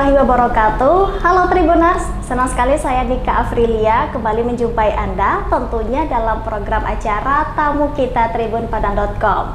warahmatullahi wabarakatuh. Halo Tribuners, senang sekali saya Nika Afrilia kembali menjumpai Anda tentunya dalam program acara Tamu Kita tribunpadang.com.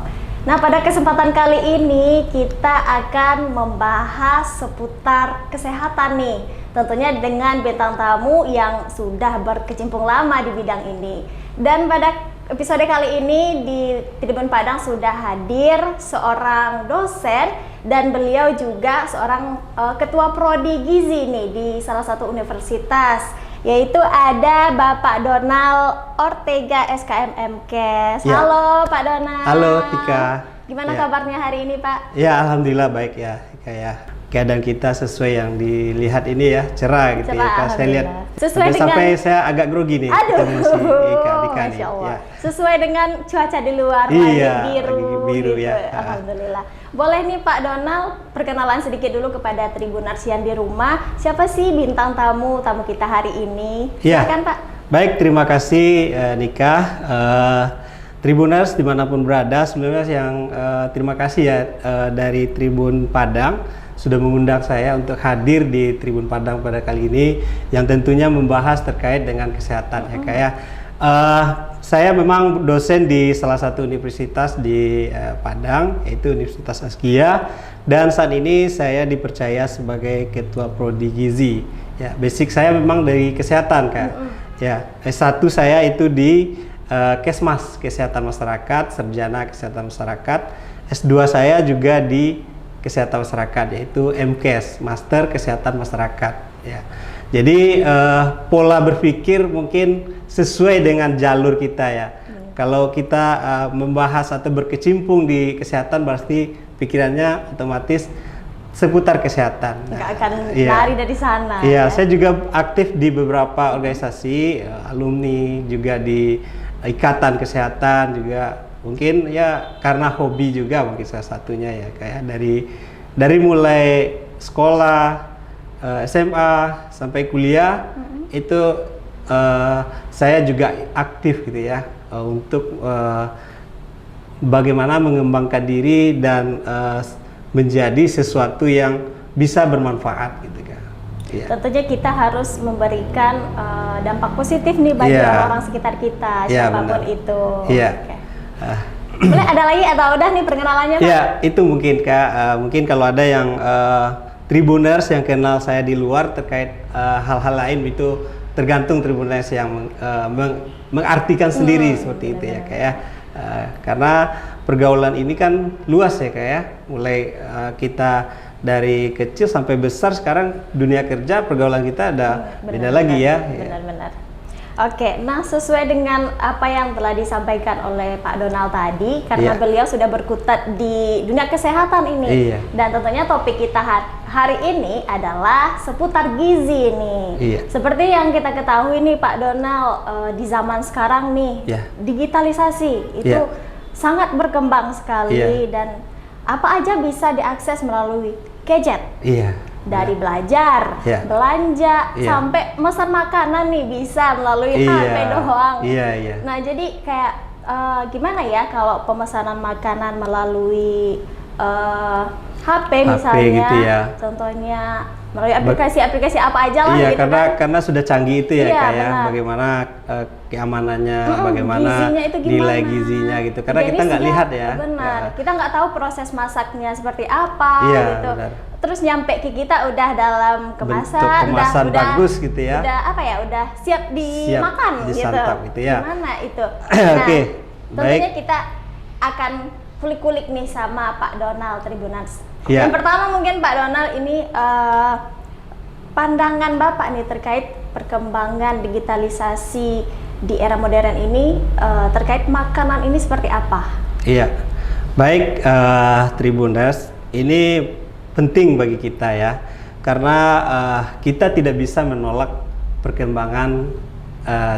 Nah, pada kesempatan kali ini kita akan membahas seputar kesehatan nih, tentunya dengan bintang tamu yang sudah berkecimpung lama di bidang ini. Dan pada episode kali ini di Tribun Padang sudah hadir seorang dosen dan beliau juga seorang ketua prodi gizi nih di salah satu universitas, yaitu ada Bapak Donald Ortega SKM MKes. Ya. Halo Pak Donald. Halo Tika. Gimana Ya. kabarnya hari ini Pak? Ya, alhamdulillah baik ya. Kayak keadaan kita sesuai yang dilihat ini ya, cerah gitu Cerah, ya. Kalau saya lihat sesuai dengan... sampai saya agak grogi nih. Aduh, kita masih Ika nih. Masya Allah. Ya. Sesuai dengan cuaca di luar, Iya, lagi biru, lagi biru gitu. ya. Alhamdulillah. Boleh nih Pak Donald, perkenalan sedikit dulu kepada Tribuners yang di rumah. Siapa sih bintang tamu kita hari ini? Ya. Silakan Pak. Baik, terima kasih Nika. Tribuners dimanapun berada, sebenarnya yang terima kasih ya dari Tribun Padang sudah mengundang saya untuk hadir di Tribun Padang pada kali ini yang tentunya membahas terkait dengan kesehatan ya kayak saya memang dosen di salah satu universitas di Padang, yaitu Universitas Askia, dan saat ini saya dipercaya sebagai ketua prodi gizi. Ya, basic saya memang dari kesehatan Kak. Ya, S1 saya itu di Kesmas, Kesehatan Masyarakat, Sarjana Kesehatan Masyarakat. S2 saya juga di Kesehatan Masyarakat, yaitu MKes, Master Kesehatan Masyarakat. Ya. Jadi pola berpikir mungkin sesuai dengan jalur kita ya. Kalau kita membahas atau berkecimpung di kesehatan, berarti pikirannya otomatis seputar kesehatan. Nggak akan lari dari sana. Iya, ya? saya juga aktif di beberapa organisasi, alumni juga di Ikatan Kesehatan juga. Mungkin ya karena hobi juga mungkin salah satunya ya, kayak dari mulai sekolah, SMA sampai kuliah itu saya juga aktif gitu ya untuk bagaimana mengembangkan diri dan menjadi sesuatu yang bisa bermanfaat gitu kan. Ya. Tentunya kita harus memberikan dampak positif nih bagi orang-orang sekitar kita, siapapun itu. Iya. Okay. Boleh ada lagi atau udah nih perkenalannya Pak? Ya, itu mungkin Kak. Mungkin kalau ada yang Tribuners yang kenal saya di luar terkait hal-hal lain itu tergantung Tribuners yang mengartikan sendiri seperti itu ya kayak karena pergaulan ini kan luas ya kayak mulai kita dari kecil sampai besar, sekarang dunia kerja pergaulan kita ada beda lagi ya. Benar-benar. Oke, nah sesuai dengan apa yang telah disampaikan oleh Pak Donald tadi, karena beliau sudah berkutat di dunia kesehatan ini, dan tentunya topik kita hari ini adalah seputar gizi nih. Seperti yang kita ketahui nih Pak Donald, di zaman sekarang nih, digitalisasi itu sangat berkembang sekali dan apa aja bisa diakses melalui gadget. Dari belajar, belanja, sampai pesan makanan nih bisa melalui HP doang. Nah, jadi kayak gimana ya kalau pemesanan makanan melalui HP misalnya, gitu ya. Contohnya melalui aplikasi-aplikasi apa aja lah gitu karena sudah canggih itu ya kayak bagaimana keamanannya, bagaimana nilai gizinya gitu. Karena kita nggak lihat ya. Benar, kita nggak tahu proses masaknya seperti apa gitu. Benar. Terus nyampe ke kita udah dalam kemasan, udah bagus gitu ya. Udah apa ya, udah siap dimakan disantap gitu ya. Gimana itu? Nah, Oke, tentunya kita akan kulik-kulik nih sama Pak Donald Tribuners. Yang pertama mungkin Pak Donald ini pandangan Bapak nih terkait perkembangan digitalisasi di era modern ini terkait makanan ini seperti apa? Iya, baik Tribuners, ini penting bagi kita ya, karena kita tidak bisa menolak perkembangan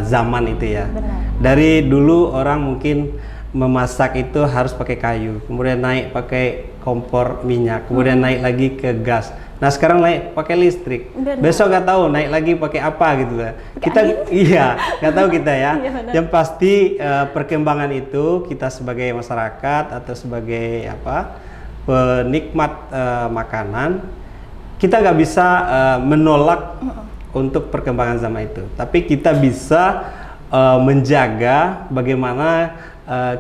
zaman itu ya. Benar. Dari dulu orang mungkin memasak itu harus pakai kayu, kemudian naik pakai kompor minyak, kemudian naik lagi ke gas. Nah sekarang naik pakai listrik. Benar. Besok nggak tahu naik lagi pakai apa gitu lah. Kita nggak tahu kita ya. Yang pasti perkembangan itu kita sebagai masyarakat atau sebagai penikmat makanan, kita nggak bisa menolak untuk perkembangan zaman itu, tapi kita bisa menjaga bagaimana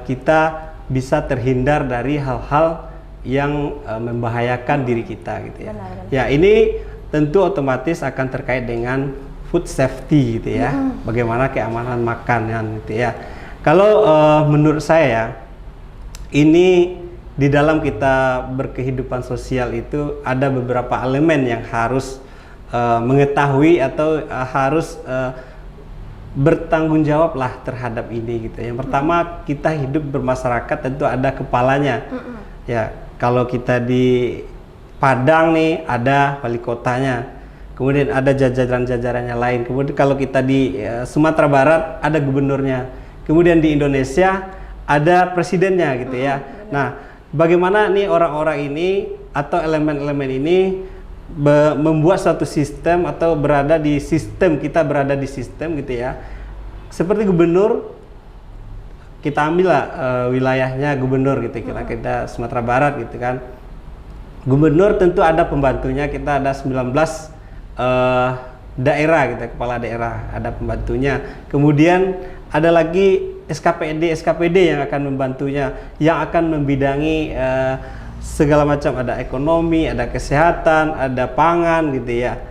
kita bisa terhindar dari hal-hal yang membahayakan diri kita gitu ya. Benar. Ya, ini tentu otomatis akan terkait dengan food safety gitu ya. Bagaimana keamanan makanan gitu ya. Kalau menurut saya ini di dalam kita berkehidupan sosial itu ada beberapa elemen yang harus mengetahui atau harus bertanggung jawab lah terhadap ini gitu. Yang pertama, kita hidup bermasyarakat tentu ada kepalanya. Ya, kalau kita di Padang nih ada wali kotanya, kemudian ada jajaran-jajarannya lain. Kemudian kalau kita di Sumatera Barat ada gubernurnya, kemudian di Indonesia ada presidennya gitu ya. Nah, bagaimana nih orang-orang ini atau elemen-elemen ini membuat suatu sistem atau berada di sistem, kita berada di sistem gitu ya. Seperti gubernur, kita ambil lah wilayahnya gubernur gitu, kita Sumatera Barat gitu kan. Gubernur tentu ada pembantunya, kita ada 19 daerah gitu, kepala daerah, ada pembantunya. Kemudian ada lagi SKPD yang akan membantunya, yang akan membidangi segala macam, ada ekonomi, ada kesehatan, ada pangan gitu ya,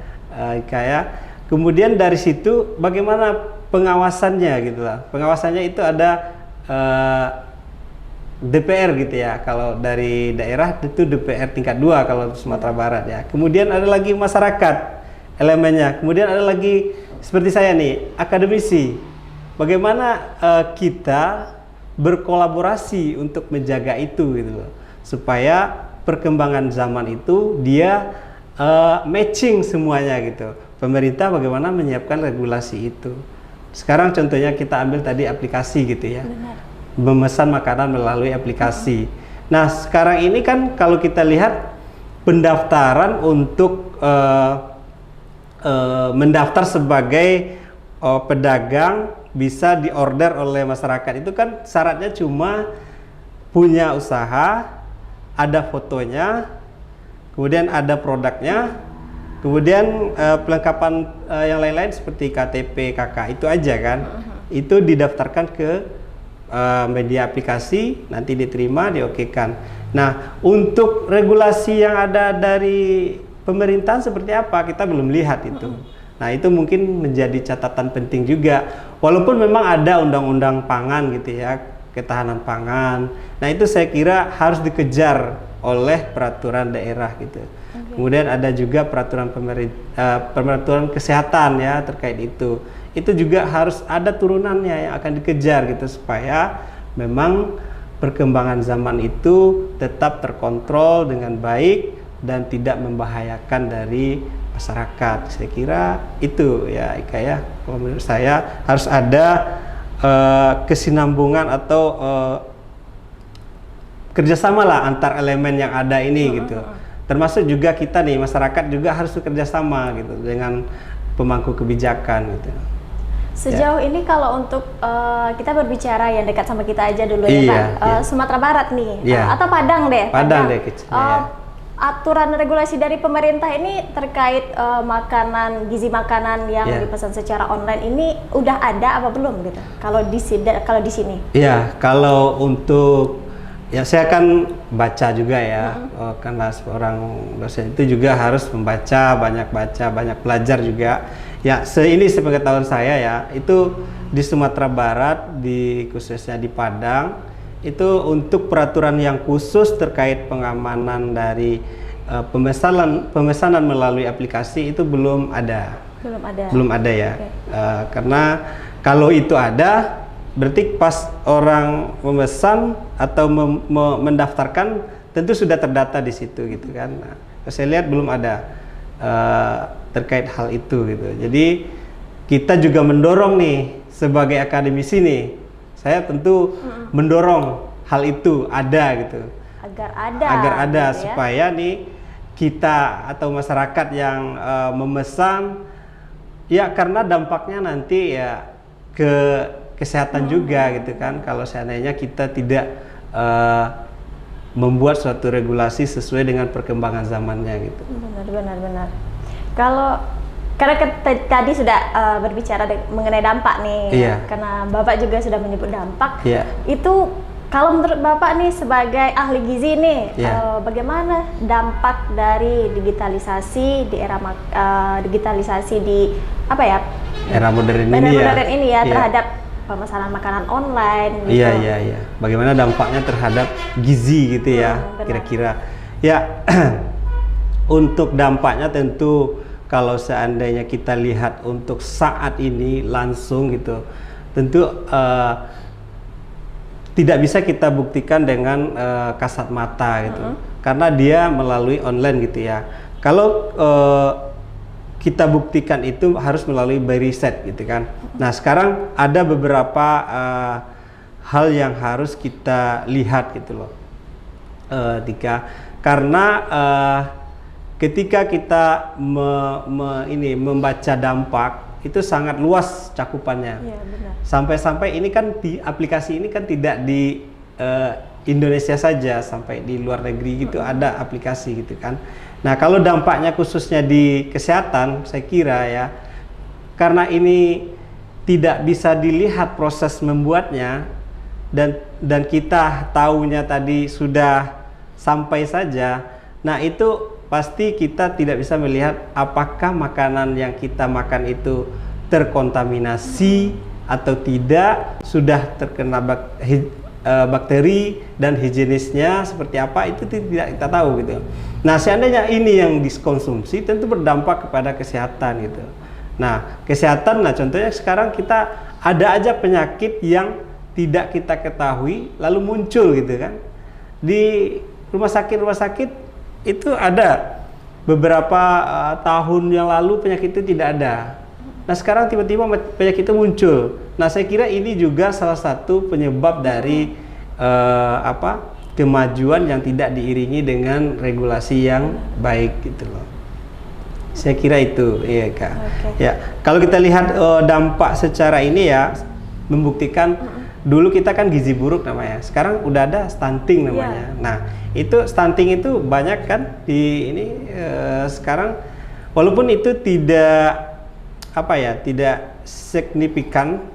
kayak. Kemudian dari situ bagaimana pengawasannya gitu lah. Pengawasannya itu ada DPR gitu ya. Kalau dari daerah itu DPR tingkat 2 kalau Sumatera Barat ya. Kemudian ada lagi masyarakat elemennya. Kemudian ada lagi seperti saya nih, akademisi. Bagaimana kita berkolaborasi untuk menjaga itu gitu loh. Supaya perkembangan zaman itu dia matching semuanya gitu. Pemerintah bagaimana menyiapkan regulasi itu. Sekarang contohnya kita ambil tadi aplikasi gitu ya. Benar. Memesan makanan melalui aplikasi. Nah, sekarang ini kan kalau kita lihat pendaftaran untuk mendaftar sebagai pedagang bisa diorder oleh masyarakat itu kan syaratnya cuma punya usaha, ada fotonya, kemudian ada produknya, kemudian pelengkapan yang lain-lain seperti KTP, KK itu aja kan. Itu didaftarkan ke media aplikasi, nanti diterima, diokekan. Nah, untuk regulasi yang ada dari pemerintahan seperti apa kita belum lihat itu. Nah, itu mungkin menjadi catatan penting juga. Walaupun memang ada undang-undang pangan gitu ya, ketahanan pangan. Nah, itu saya kira harus dikejar oleh peraturan daerah gitu. Kemudian ada juga peraturan peraturan kesehatan ya terkait itu. Itu juga harus ada turunannya yang akan dikejar gitu supaya memang perkembangan zaman itu tetap terkontrol dengan baik dan tidak membahayakan dari masyarakat. Saya kira itu ya Ika ya. Kalau menurut saya harus ada kesinambungan atau kerjasama lah antar elemen yang ada ini gitu. Termasuk juga kita nih masyarakat juga harus bekerjasama gitu dengan pemangku kebijakan gitu. Sejauh ini kalau untuk kita berbicara yang dekat sama kita aja dulu ya Pak, Sumatera Barat nih atau Padang deh. Padang deh kecilnya. Aturan regulasi dari pemerintah ini terkait makanan, gizi makanan yang dipesan secara online ini udah ada apa belum gitu? Kalau di sini? Iya, kalau untuk ya saya akan baca juga ya, karena seorang dosen itu juga harus membaca, banyak belajar juga. Ya, ini sepengetahuan saya ya, itu di Sumatera Barat, khususnya di Padang, itu untuk peraturan yang khusus terkait pengamanan dari pemesanan melalui aplikasi itu belum ada. Belum ada ya. Karena kalau itu ada, berarti pas orang memesan atau mendaftarkan tentu sudah terdata di situ gitu kan. Nah, saya lihat belum ada terkait hal itu gitu. Jadi kita juga mendorong nih sebagai akademisi nih, saya tentu mendorong hal itu ada gitu. Agar ada gitu supaya nih kita atau masyarakat yang memesan ya, karena dampaknya nanti ya ke kesehatan juga gitu kan. Kalau seandainya kita tidak membuat suatu regulasi sesuai dengan perkembangan zamannya gitu. Benar. Kalau karena tadi sudah berbicara mengenai dampak nih, karena Bapak juga sudah menyebut dampak. Itu kalau menurut Bapak nih sebagai ahli gizi nih, bagaimana dampak dari digitalisasi di era digitalisasi di era modern ini ya terhadap pemesanan makanan online gitu. Iya. Bagaimana dampaknya terhadap gizi gitu ya, kira-kira. Ya, untuk dampaknya tentu kalau seandainya kita lihat untuk saat ini langsung gitu, tentu tidak bisa kita buktikan dengan kasat mata gitu, karena dia melalui online gitu ya. Kalau kita buktikan itu harus melalui by riset gitu kan. Nah sekarang ada beberapa hal yang harus kita lihat gitu loh, karena ketika kita membaca dampak itu sangat luas cakupannya. Sampai-sampai ini kan di aplikasi ini kan tidak di Indonesia saja, sampai di luar negeri gitu ada aplikasi gitu kan. Nah kalau dampaknya khususnya di kesehatan, saya kira ya, karena ini tidak bisa dilihat proses membuatnya dan kita tahunya tadi sudah sampai saja. Nah itu pasti kita tidak bisa melihat apakah makanan yang kita makan itu terkontaminasi atau tidak, sudah terkena bakteri dan higienisnya seperti apa, itu tidak kita tahu gitu. Nah seandainya ini yang dikonsumsi tentu berdampak kepada kesehatan gitu. Nah kesehatan, nah contohnya sekarang kita ada aja penyakit yang tidak kita ketahui lalu muncul gitu kan. Di rumah sakit itu ada beberapa tahun yang lalu penyakit itu tidak ada. Nah sekarang tiba-tiba penyakit itu muncul. Nah saya kira ini juga salah satu penyebab dari kemajuan yang tidak diiringi dengan regulasi yang baik gitu loh. Saya kira itu, iya Kak. Ya, kalau kita lihat dampak secara ini ya, membuktikan dulu kita kan gizi buruk namanya, sekarang udah ada stunting namanya. Nah itu stunting itu banyak kan di ini sekarang, walaupun itu tidak tidak signifikan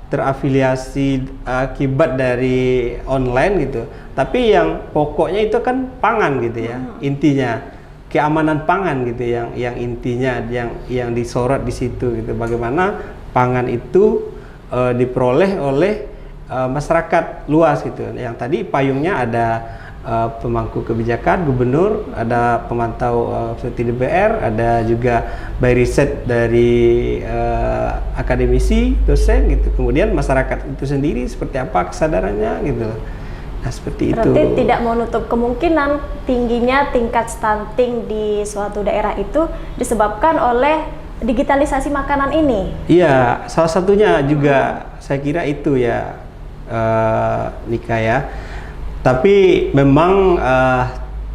terafiliasi akibat dari online gitu, tapi yang pokoknya itu kan pangan gitu ya, intinya keamanan pangan gitu yang intinya yang disorot di situ gitu, bagaimana pangan itu diperoleh oleh masyarakat luas gitu. Yang tadi payungnya ada pemangku kebijakan, gubernur, ada pemantau seperti DPR, ada juga by riset dari akademisi, dosen gitu. Kemudian masyarakat itu sendiri seperti apa kesadarannya gitu. Nah seperti itu. Berarti tidak menutup kemungkinan tingginya tingkat stunting di suatu daerah itu disebabkan oleh digitalisasi makanan ini. Iya, salah satunya juga saya kira itu ya, Nika ya. Tapi memang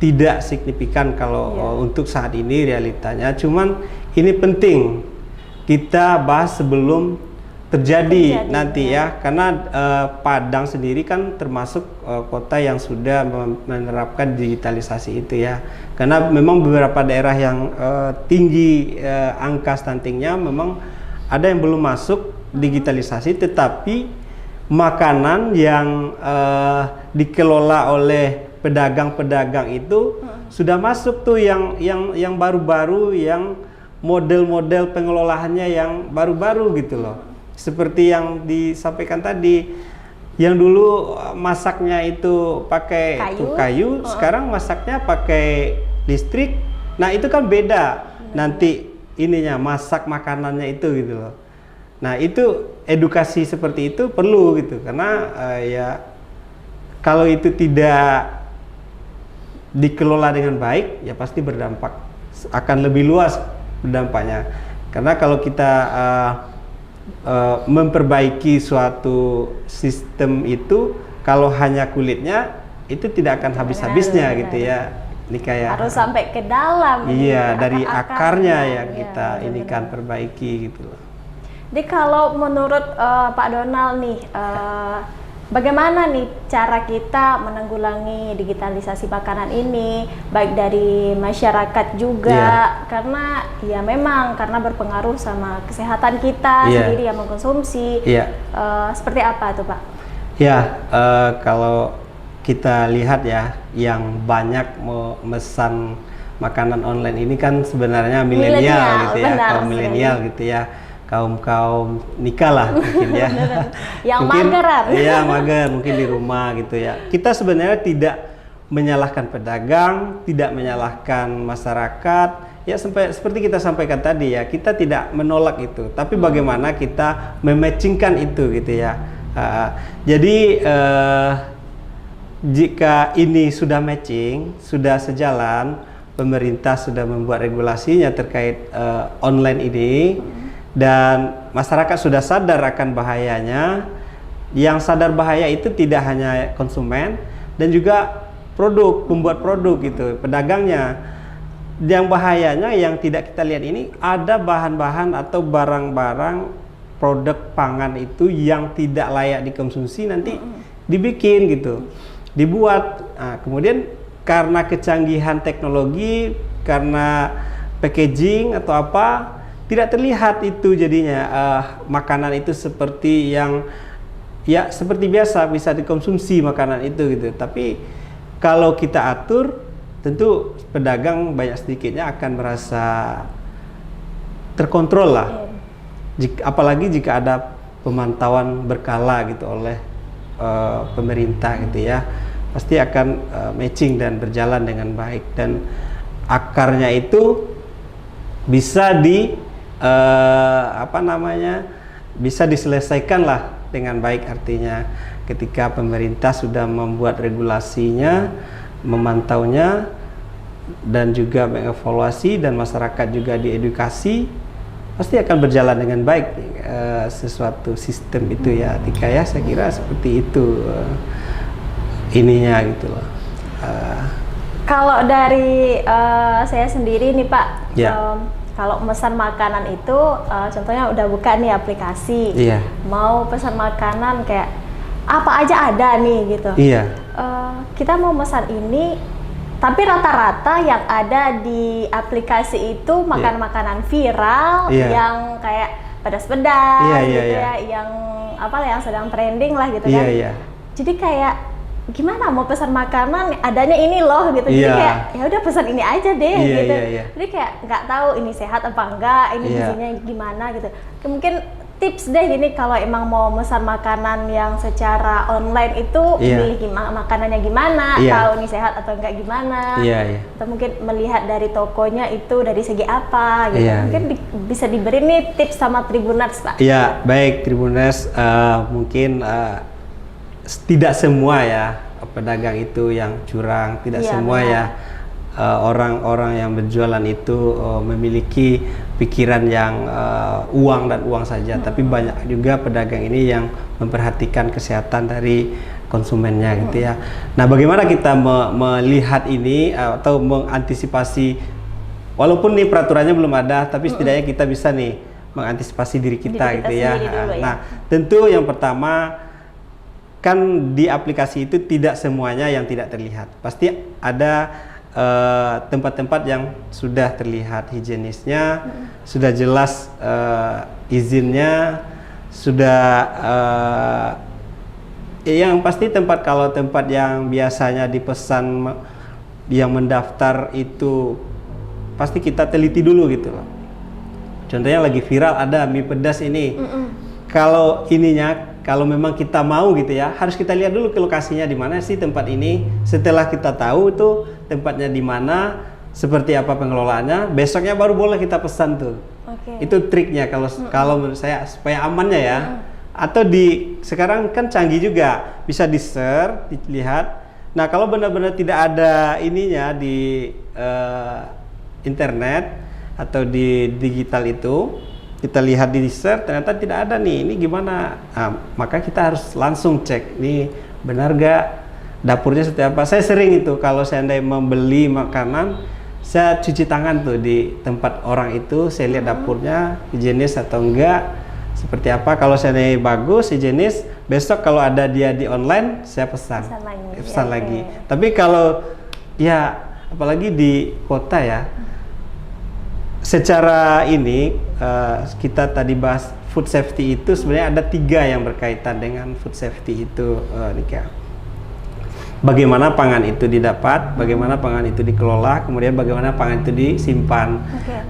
tidak signifikan kalau untuk saat ini realitanya. Cuman ini penting kita bahas sebelum terjadi nanti ya, karena Padang sendiri kan termasuk kota yang sudah menerapkan digitalisasi itu ya, karena memang beberapa daerah yang tinggi angka stuntingnya memang ada yang belum masuk digitalisasi, tetapi makanan yang dikelola oleh pedagang-pedagang itu sudah masuk tuh yang baru-baru, yang model-model pengelolaannya yang baru-baru gitu loh. Seperti yang disampaikan tadi, yang dulu masaknya itu pakai kayu, sekarang masaknya pakai listrik. Nah itu kan beda nanti ininya, masak makanannya itu gitu loh. Nah itu edukasi seperti itu perlu gitu, karena ya kalau itu tidak dikelola dengan baik ya pasti berdampak, akan lebih luas berdampaknya. Karena kalau kita memperbaiki suatu sistem itu, kalau hanya kulitnya itu tidak akan habis-habisnya gitu ya, Nika ya. Harus sampai ke dalam. Iya, dari akarnya yang kita ini kan perbaiki gitu loh. Jadi kalau menurut Pak Donald nih, bagaimana nih cara kita menanggulangi digitalisasi makanan ini, baik dari masyarakat juga, karena ya memang karena berpengaruh sama kesehatan kita sendiri yang mengkonsumsi. Seperti apa tuh Pak? Kalau kita lihat ya, yang banyak memesan makanan online ini kan sebenarnya milenial gitu ya, kaum milenial gitu ya. Kaum nikah lah mungkin ya. Yang mungkin, mageran. Iya, mager mungkin di rumah gitu ya. Kita sebenarnya tidak menyalahkan pedagang, tidak menyalahkan masyarakat. Ya seperti kita sampaikan tadi ya, kita tidak menolak itu. Tapi bagaimana kita mematchingkan itu gitu ya. Jadi jika ini sudah matching, sudah sejalan, pemerintah sudah membuat regulasinya terkait online ini. Dan masyarakat sudah sadar akan bahayanya. Yang sadar bahaya itu tidak hanya konsumen dan juga pembuat produk gitu, pedagangnya. Yang bahayanya yang tidak kita lihat ini, ada bahan-bahan atau barang-barang produk pangan itu yang tidak layak dikonsumsi nanti dibikin gitu, dibuat. Nah, kemudian karena kecanggihan teknologi, karena packaging atau apa, tidak terlihat itu jadinya makanan itu seperti yang ya seperti biasa bisa dikonsumsi makanan itu gitu. Tapi kalau kita atur, tentu pedagang banyak sedikitnya akan merasa terkontrol lah. Apalagi jika ada pemantauan berkala gitu oleh pemerintah gitu ya, pasti akan matching dan berjalan dengan baik, dan akarnya itu bisa bisa diselesaikan lah dengan baik. Artinya ketika pemerintah sudah membuat regulasinya, memantaunya, dan juga mengevaluasi, dan masyarakat juga diedukasi, pasti akan berjalan dengan baik sesuatu sistem itu ya, Tika ya. Saya kira seperti itu ininya gitu loh. Kalau dari saya sendiri nih Pak, kalau pesan makanan itu, contohnya udah buka nih aplikasi, mau pesan makanan kayak apa aja ada nih gitu. Kita mau pesan ini, tapi rata-rata yang ada di aplikasi itu makanan viral, yang kayak pedas-pedas gitu ya, yang yang sedang trending lah gitu kan. Jadi kayak gimana mau pesan makanan adanya ini loh gitu, jadi kayak ya udah pesan ini aja deh gitu. Jadi kayak nggak tahu ini sehat apa enggak, ini gizinya gimana gitu. Mungkin tips deh gini, kalau emang mau pesan makanan yang secara online itu pilih makanannya gimana, tahu ini sehat atau enggak gimana, atau mungkin melihat dari tokonya itu dari segi apa gitu. Mungkin bisa diberi nih tips sama Tribuners Pak. Baik Tribuners, mungkin tidak semua ya pedagang itu yang curang, tidak semua orang-orang yang berjualan itu memiliki pikiran yang uang dan uang saja, tapi banyak juga pedagang ini yang memperhatikan kesehatan dari konsumennya gitu ya. Nah, bagaimana kita melihat ini atau mengantisipasi, walaupun nih peraturannya belum ada, tapi setidaknya kita bisa nih mengantisipasi diri kita gitu ya. Nah, tentu yang pertama, kan di aplikasi itu tidak semuanya yang tidak terlihat. Pasti ada tempat-tempat yang sudah terlihat higienisnya, sudah jelas izinnya, sudah yang pasti kalau tempat yang biasanya dipesan yang mendaftar itu pasti kita teliti dulu gitu loh. Contohnya lagi viral ada mie pedas ini. Kalau memang kita mau gitu ya, harus kita lihat dulu ke lokasinya di mana sih tempat ini. Setelah kita tahu itu tempatnya di mana, seperti apa pengelolaannya, besoknya baru boleh kita pesan tuh. Itu triknya kalau menurut saya supaya amannya ya. Atau sekarang kan canggih juga, bisa di-search, dilihat. Nah, kalau benar-benar tidak ada ininya di internet atau di digital itu, kita lihat di search ternyata tidak ada nih, ini gimana? Nah, maka kita harus langsung cek nih benar gak dapurnya seperti apa. Saya sering itu kalau seandainya membeli makanan, saya cuci tangan tuh di tempat orang itu, saya lihat dapurnya higienis atau enggak. seperti apa. Kalau seandainya bagus, sejenis, besok kalau ada dia di online, saya pesan lagi. Tapi kalau ya apalagi di kota ya, secara ini kita tadi bahas food safety itu sebenarnya ada 3 yang berkaitan dengan food safety itu, Nika. Bagaimana pangan itu didapat, bagaimana pangan itu dikelola, kemudian bagaimana pangan itu disimpan.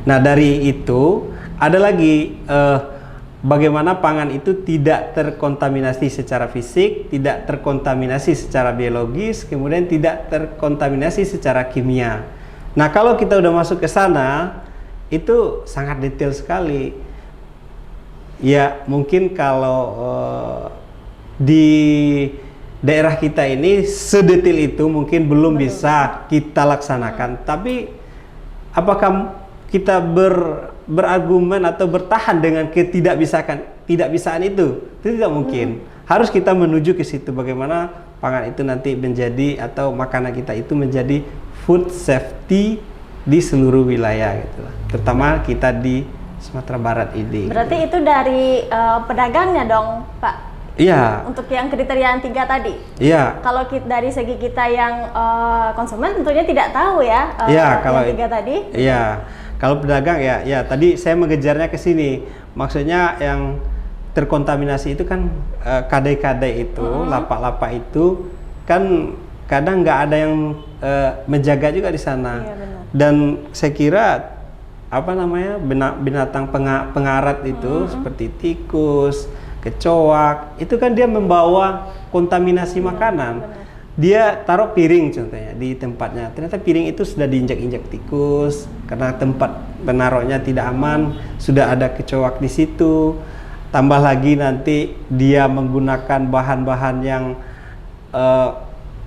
Nah, dari itu ada lagi bagaimana pangan itu tidak terkontaminasi secara fisik, tidak terkontaminasi secara biologis, kemudian tidak terkontaminasi secara kimia. Nah, kalau kita udah masuk ke sana, itu sangat detail sekali. Ya, mungkin kalau di daerah kita ini sedetail itu mungkin belum bisa kita laksanakan. Tapi apakah kita berargumen atau bertahan dengan ketidakbisaan itu tidak mungkin. Harus kita menuju ke situ, bagaimana pangan itu nanti menjadi atau makanan kita itu menjadi food safety di seluruh wilayah gitu, terutama kita di Sumatera Barat ini. Berarti itu dari pedagangnya dong, Pak? Iya. Untuk yang kriteria 3 tadi. Iya. Kalau dari segi kita yang konsumen tentunya tidak tahu ya. Iya, kalau yang 3 tadi. Iya. Kalau pedagang ya tadi saya mengejarnya ke sini. Maksudnya yang terkontaminasi itu kan kadai-kadai itu, lapak-lapak itu kan kadang nggak ada yang menjaga juga di sana. Iya, benar. Dan saya kira binatang pengarat itu seperti tikus, kecoak, itu kan dia membawa kontaminasi makanan. Benar. Dia taruh piring contohnya di tempatnya, ternyata piring itu sudah diinjak-injak tikus karena tempat menaruhnya tidak aman, sudah ada kecoak di situ. Tambah lagi nanti dia menggunakan bahan-bahan yang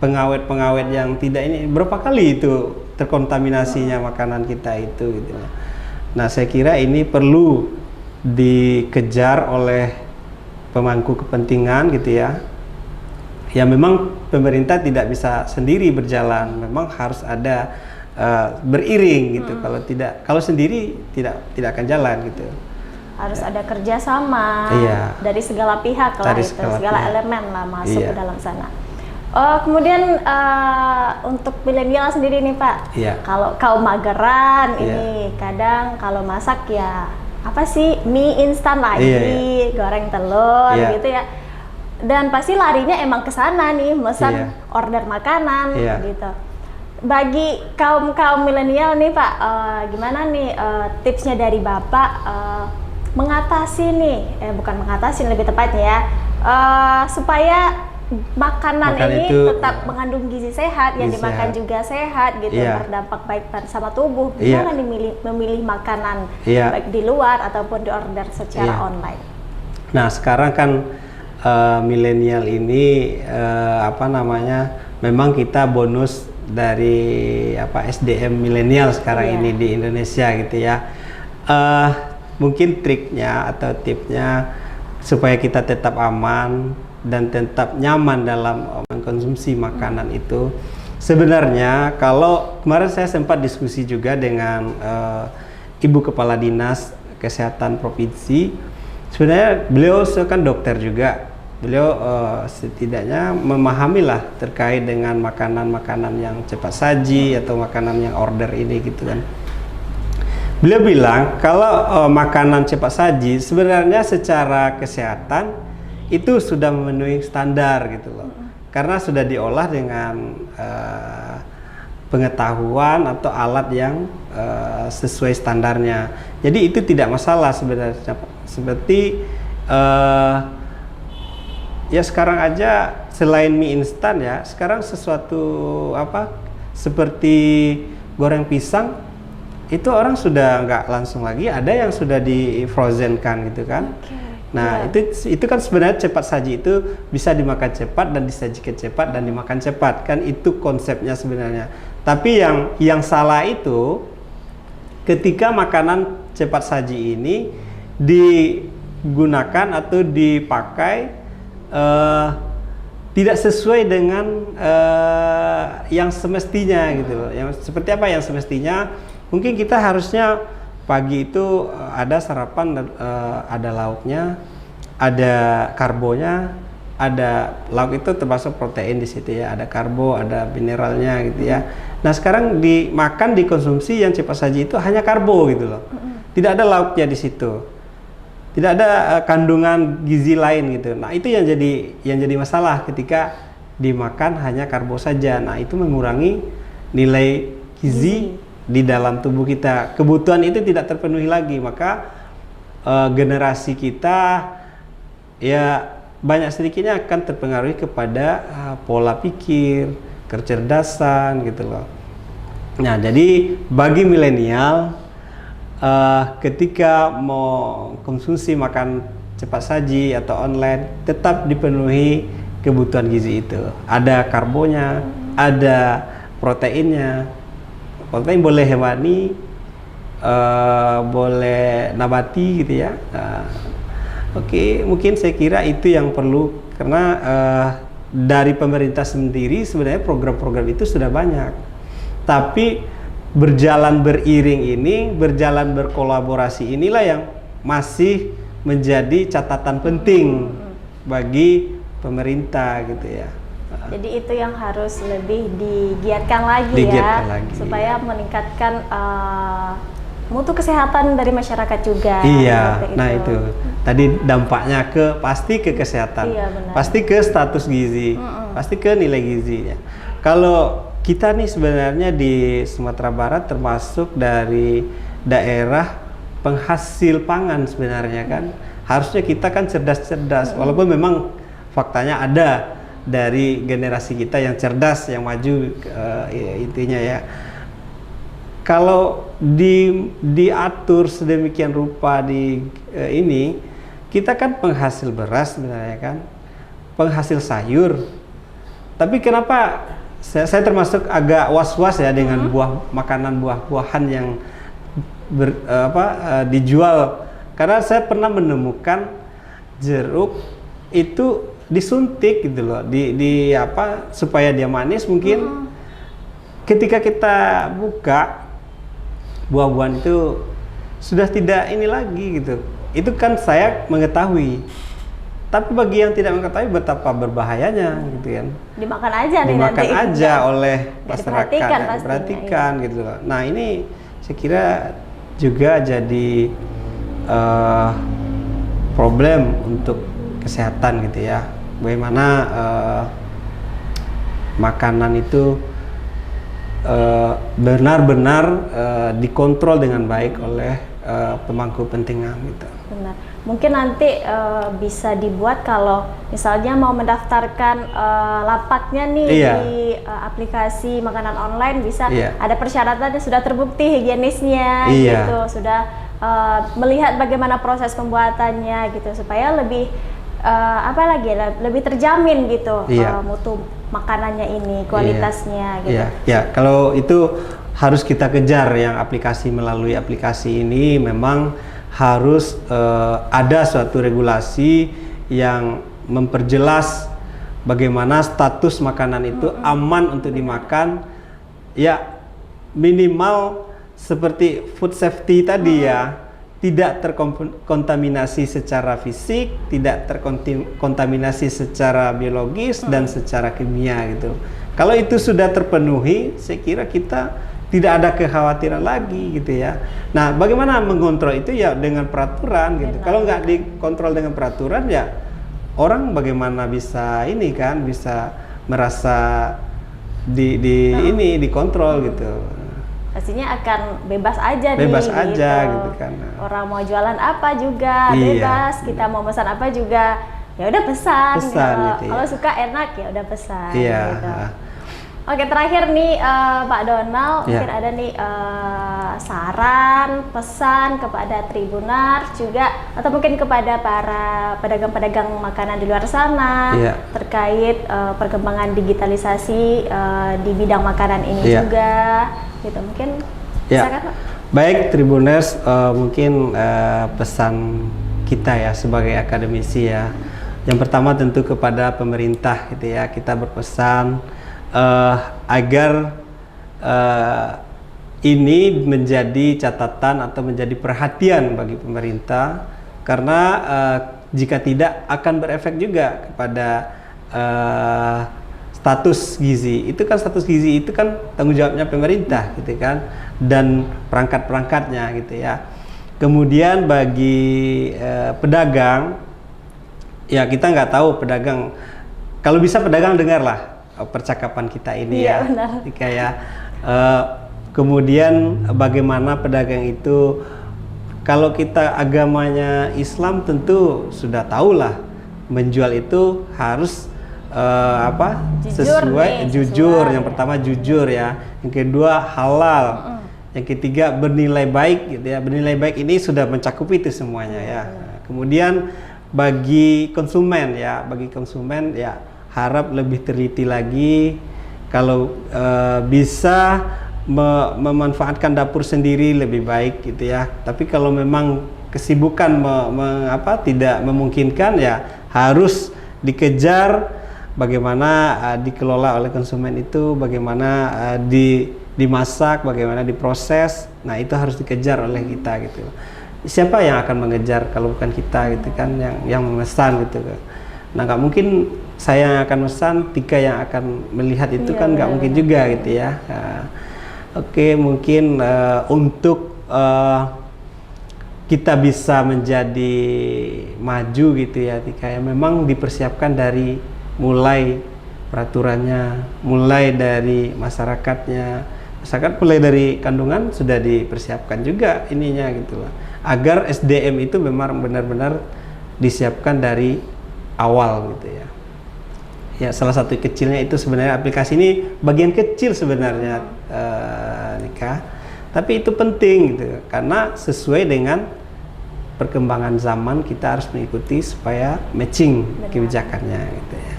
pengawet-pengawet yang tidak ini, berapa kali itu terkontaminasinya makanan kita itu gitu. Nah, saya kira ini perlu dikejar oleh pemangku kepentingan gitu ya. Ya memang pemerintah tidak bisa sendiri berjalan, memang harus ada beriring gitu. Kalau sendiri tidak akan jalan gitu. Harus ada kerjasama dari segala pihak lah, segala elemen lah masuk ke dalam sana. Kemudian untuk milenial sendiri nih Pak, kalau kaum mageran ini kadang kalau masak ya apa sih mie instan lagi, goreng telur gitu ya. Dan pasti larinya emang ke sana nih, pesan order makanan gitu. Bagi kaum milenial nih Pak, gimana nih tipsnya dari Bapak mengatasi nih, bukan mengatasi lebih tepatnya ya, supaya makanan ini tetap mengandung gizi sehat, yang dimakan juga sehat gitu, berdampak baik sama tubuh. Gimana nih memilih makanan baik di luar ataupun di order secara online? Nah, sekarang kan milenial ini memang kita bonus dari SDM milenial sekarang ini di Indonesia gitu ya. Mungkin triknya atau tipsnya supaya kita tetap aman dan tetap nyaman dalam mengkonsumsi makanan itu, sebenarnya kalau kemarin saya sempat diskusi juga dengan Ibu Kepala Dinas Kesehatan Provinsi. Sebenarnya beliau kan dokter juga, beliau setidaknya memahamilah terkait dengan makanan-makanan yang cepat saji atau makanan yang order ini gitu kan. Beliau bilang kalau makanan cepat saji sebenarnya secara kesehatan itu sudah memenuhi standar gitu loh, karena sudah diolah dengan pengetahuan atau alat yang sesuai standarnya. Jadi itu tidak masalah sebenarnya. Seperti ya sekarang aja selain mie instan ya, sekarang sesuatu seperti goreng pisang itu orang sudah nggak langsung lagi, ada yang sudah di frozen kan gitu kan. Nah itu kan sebenarnya cepat saji itu bisa dimakan cepat dan disajikan cepat dan dimakan cepat kan, itu konsepnya sebenarnya. Tapi yang salah itu ketika makanan cepat saji ini digunakan atau dipakai tidak sesuai dengan yang semestinya gitu loh. Yang seperti apa yang semestinya? Mungkin kita harusnya pagi itu ada sarapan, ada lauknya, ada karbonya, ada lauk itu termasuk protein di situ ya, ada karbo, ada mineralnya gitu ya. Nah sekarang dimakan, dikonsumsi yang cepat saji itu hanya karbo gitu loh, tidak ada lauknya di situ, tidak ada kandungan gizi lain gitu. Nah itu yang jadi masalah ketika dimakan hanya karbo saja. Nah itu mengurangi nilai gizi di dalam tubuh kita, kebutuhan itu tidak terpenuhi lagi, maka generasi kita ya banyak sedikitnya akan terpengaruhi kepada pola pikir, kecerdasan gitu loh. Nah jadi bagi milenial ketika mau konsumsi makan cepat saji atau online, tetap dipenuhi kebutuhan gizi itu. Ada karbonya, ada proteinnya. Protein boleh hewani, boleh nabati gitu ya. Oke, mungkin saya kira itu yang perlu, karena dari pemerintah sendiri sebenarnya program-program itu sudah banyak, tapi berjalan beriring ini, berjalan berkolaborasi inilah yang masih menjadi catatan penting bagi pemerintah gitu ya. Jadi itu yang harus lebih digiatkan lagi supaya meningkatkan mutu kesehatan dari masyarakat juga. Iya, nah itu tadi dampaknya pasti ke kesehatan, pasti ke status gizi, pasti ke nilai gizinya. Kalau kita nih sebenarnya di Sumatera Barat termasuk dari daerah penghasil pangan sebenarnya kan, harusnya kita kan cerdas-cerdas, walaupun memang faktanya ada dari generasi kita yang cerdas, yang maju, intinya ya. Kalau diatur sedemikian rupa ini, kita kan penghasil beras sebenarnya kan, penghasil sayur. Tapi kenapa saya termasuk agak was-was ya dengan makanan buah-buahan yang dijual, karena saya pernah menemukan jeruk itu disuntik gitu loh, supaya dia manis mungkin. Ketika kita buka buah-buahan itu sudah tidak ini lagi gitu. Itu kan saya mengetahui. Tapi bagi yang tidak mengetahui betapa berbahayanya gitu kan. Dimakan aja nih, dimakan nanti aja oleh masyarakat, diperhatikan gitu loh. Nah ini saya kira juga jadi problem untuk kesehatan gitu ya. Bagaimana makanan itu benar-benar dikontrol dengan baik oleh pemangku kepentingan gitu. Benar. Mungkin nanti bisa dibuat kalau misalnya mau mendaftarkan lapaknya nih di aplikasi makanan online, bisa ada persyaratan yang sudah terbukti higienisnya gitu, sudah melihat bagaimana proses pembuatannya gitu, supaya lebih lebih terjamin gitu mutu makanannya ini, kualitasnya gitu. Ya, kalau itu harus kita kejar yang melalui aplikasi ini, memang harus ada suatu regulasi yang memperjelas bagaimana status makanan itu aman untuk dimakan. Ya, minimal seperti food safety tadi ya. Tidak terkontaminasi secara fisik, tidak terkontaminasi secara biologis dan secara kimia gitu. Kalau itu sudah terpenuhi, saya kira kita tidak ada kekhawatiran lagi gitu ya. Nah, bagaimana mengontrol itu ya dengan peraturan gitu. Kalau nggak dikontrol dengan peraturan ya orang bagaimana bisa bisa merasa dikontrol gitu. Pastinya akan bebas aja gitu kan. Orang mau jualan apa juga bebas, kita mau pesan apa juga ya udah pesan gitu. Kalau suka enak ya udah pesan gitu. Oke, terakhir nih Pak Donald, mungkin ada nih saran, pesan kepada Tribunars juga, atau mungkin kepada para pedagang-pedagang makanan di luar sana terkait perkembangan digitalisasi di bidang makanan ini juga. Gitu mungkin silakan Pak. Baik Tribuners, mungkin pesan kita ya sebagai akademisi ya, yang pertama tentu kepada pemerintah gitu ya, kita berpesan agar ini menjadi catatan atau menjadi perhatian bagi pemerintah, karena jika tidak akan berefek juga kepada status gizi. Itu kan status gizi itu kan tanggung jawabnya pemerintah gitu kan, dan perangkat-perangkatnya gitu ya. Kemudian bagi pedagang, ya kita nggak tahu pedagang, kalau bisa pedagang dengarlah percakapan kita ini ya. Kayak kemudian bagaimana pedagang itu, kalau kita agamanya Islam tentu sudah tahulah menjual itu harus sesuai, jujur. Yang pertama jujur ya, yang kedua halal, yang ketiga bernilai baik gitu ya. Bernilai baik ini sudah mencakup itu semuanya ya. Kemudian bagi konsumen ya, harap lebih teliti lagi, kalau bisa memanfaatkan dapur sendiri lebih baik gitu ya. Tapi kalau memang kesibukan tidak memungkinkan, ya harus dikejar bagaimana dikelola oleh konsumen itu, bagaimana dimasak, bagaimana diproses. Nah, itu harus dikejar oleh kita gitu. Siapa yang akan mengejar kalau bukan kita gitu kan, yang memesan gitu. Nah, nggak mungkin saya yang akan memesan, Tika yang akan melihat itu kan nggak mungkin juga gitu ya. Oke, mungkin untuk kita bisa menjadi maju gitu ya Tika ya, memang dipersiapkan dari mulai peraturannya, mulai dari masyarakatnya. Masyarakat mulai dari kandungan sudah dipersiapkan juga ininya gitu lah, agar SDM itu memang benar-benar disiapkan dari awal gitu ya. Ya, salah satu kecilnya itu sebenarnya aplikasi ini bagian kecil sebenarnya Nika, tapi itu penting gitu, karena sesuai dengan perkembangan zaman kita harus mengikuti supaya matching kebijakannya gitu ya.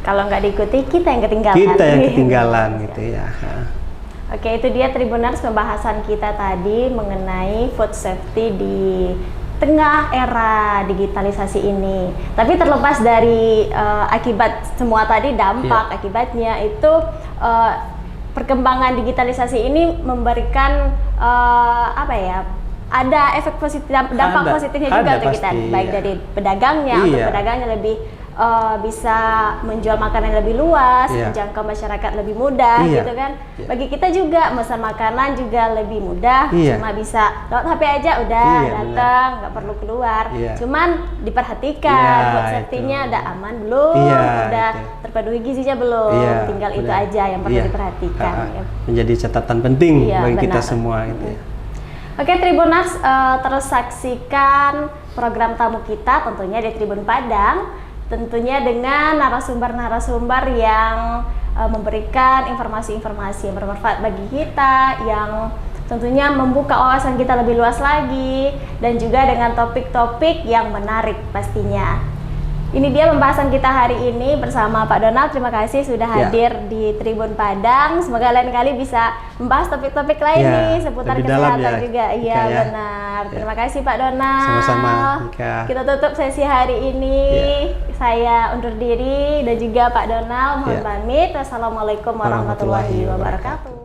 Kalau nggak diikuti, kita yang ketinggalan. Kita yang ketinggalan gitu ya. Oke, itu dia Tribuners pembahasan kita tadi mengenai food safety di tengah era digitalisasi ini. Tapi terlepas dari akibat semua tadi, dampak akibatnya itu perkembangan digitalisasi ini memberikan ada efek positif, dampak positifnya juga tuh kita, baik dari pedagangnya, untuk pedagangnya lebih bisa menjual makanan lebih luas, menjangkau masyarakat lebih mudah gitu kan. Bagi kita juga pesan makanan juga lebih mudah, cuma bisa lewat HP aja udah datang, nggak perlu keluar. Cuman diperhatikan buat safety-nya udah aman belum, udah terpenuhi gizinya belum, tinggal itu aja yang perlu diperhatikan. Menjadi catatan penting bagi kita semua gitu ya. Oke Tribuners, terus saksikan program tamu kita tentunya di Tribun Padang, tentunya dengan narasumber-narasumber yang memberikan informasi-informasi yang bermanfaat bagi kita, yang tentunya membuka wawasan kita lebih luas lagi, dan juga dengan topik-topik yang menarik pastinya. Ini dia pembahasan kita hari ini bersama Pak Donald. Terima kasih sudah hadir di Tribun Padang. Semoga lain kali bisa membahas topik-topik lain nih seputar kesehatan juga. Iya benar. Terima kasih Pak Donald. Sama-sama. Kita tutup sesi hari ini. Saya undur diri dan juga Pak Donald mohon pamit. Wassalamualaikum warahmatullahi wabarakatuh.